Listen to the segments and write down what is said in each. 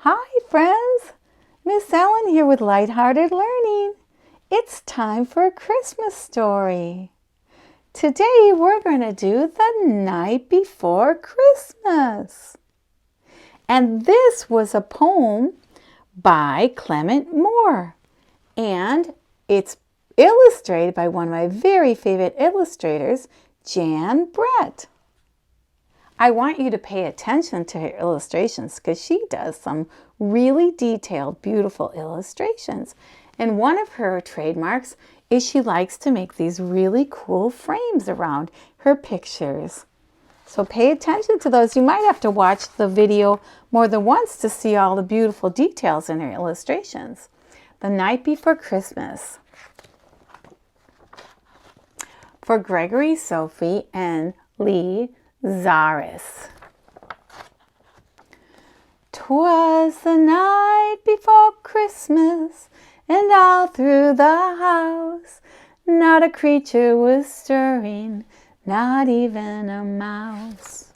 Hi friends, Miss Ellen here with Lighthearted Learning. It's time for a Christmas story. Today we're going to do The Night Before Christmas. And this was a poem by Clement Moore. And it's illustrated by one of my very favorite illustrators, Jan Brett. I want you to pay attention to her illustrations because she does some really detailed, beautiful illustrations. And one of her trademarks is she likes to make these really cool frames around her pictures. So pay attention to those. You might have to watch the video more than once to see all the beautiful details in her illustrations. The Night Before Christmas. For Gregory, Sophie, and Lee Zaris. 'Twas the night before Christmas, and all through the house not a creature was stirring, not even a mouse.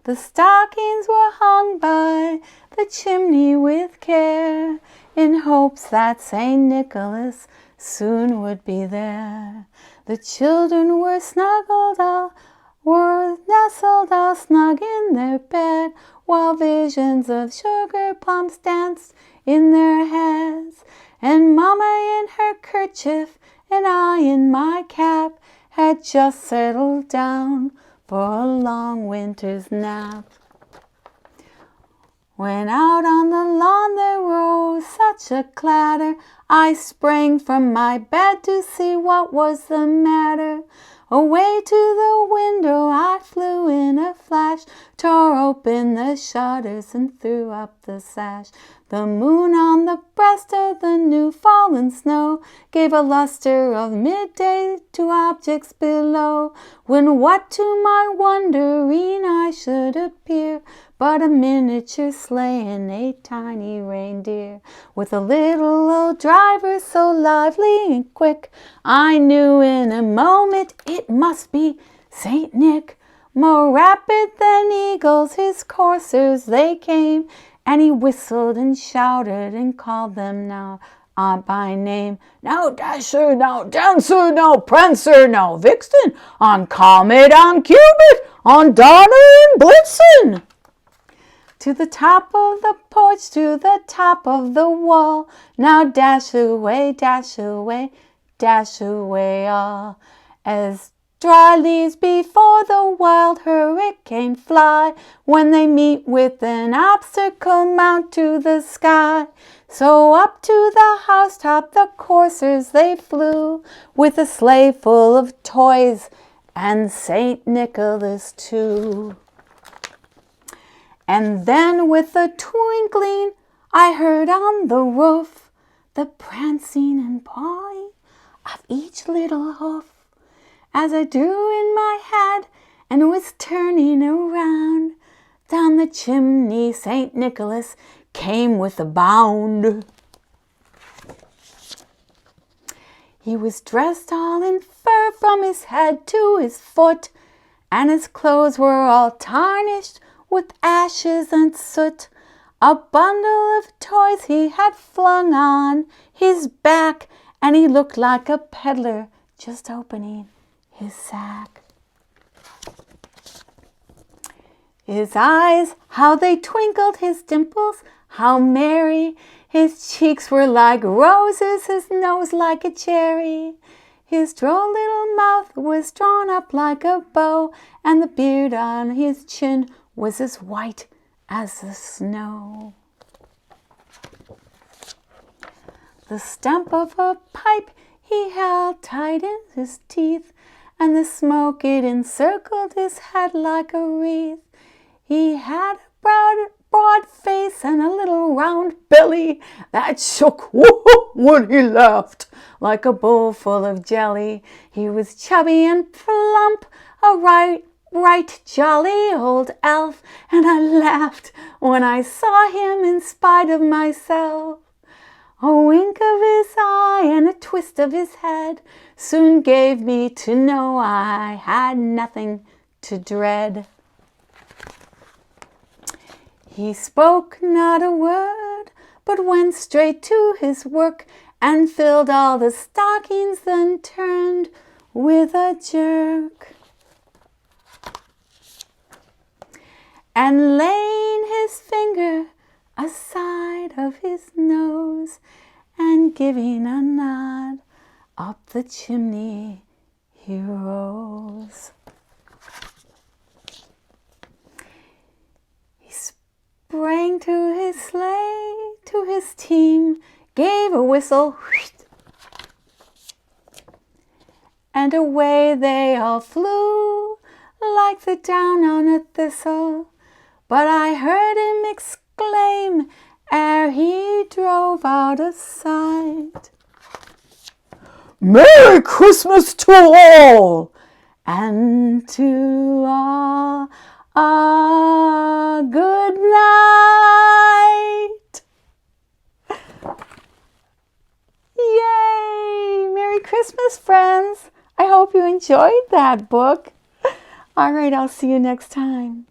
The stockings were hung by the chimney with care, in hopes that St. Nicholas soon would be there. The children were nestled all snug in their bed, while visions of sugar plums danced in their heads. And Mama in her kerchief and I in my cap had just settled down for a long winter's nap. When out on the lawn there rose such a clatter, I sprang from my bed to see what was the matter. Away to the window I flew in a flash, tore open the shutters and threw up the sash. The moon on the breast of the new fallen snow gave a luster of midday to objects below, when what to my wondering eye should appear but a miniature sleigh and a tiny reindeer, with a little old driver so lively and quick, I knew in a moment it must be Saint Nick. More rapid than eagles his coursers they came, and he whistled and shouted and called them now by name. Now Dasher, now Dancer, now Prancer, now Vixen, on Comet, on Cupid, on Donner and Blitzen. To the top of the porch, to the top of the wall, now dash away, dash away, dash away all. As dry leaves before the wild hurricane fly, when they meet with an obstacle mount to the sky. So up to the housetop the coursers they flew, with a sleigh full of toys and Saint Nicholas too. And then with a twinkling I heard on the roof the prancing and pawing of each little hoof. As I drew in my head and was turning around, down the chimney St. Nicholas came with a bound. He was dressed all in fur from his head to his foot, and his clothes were all tarnished with ashes and soot. A bundle of toys he had flung on his back, and he looked like a peddler just opening his sack. His eyes, how they twinkled, his dimples, how merry. His cheeks were like roses, his nose like a cherry. His droll little mouth was drawn up like a bow, and the beard on his chin was as white as the snow. The stump of a pipe he held tight in his teeth, and the smoke it encircled his head like a wreath. He had a broad face and a little round belly that shook when he laughed like a bowl full of jelly. He was chubby and plump, a right jolly old elf, and I laughed when I saw him in spite of myself. A wink of his eye and a twist of his head soon gave me to know I had nothing to dread. He spoke not a word, but went straight to his work and filled all the stockings, then turned with a jerk. And laying his finger aside of his nose and giving a nod, up the chimney he rose. He sprang to his sleigh, to his team, gave a whistle, and away they all flew like the down on a thistle. But I heard him exclaim ere he drove out of sight, "Merry Christmas to all, and to all a good night." Yay! Merry Christmas, friends. I hope you enjoyed that book. All right, I'll see you next time.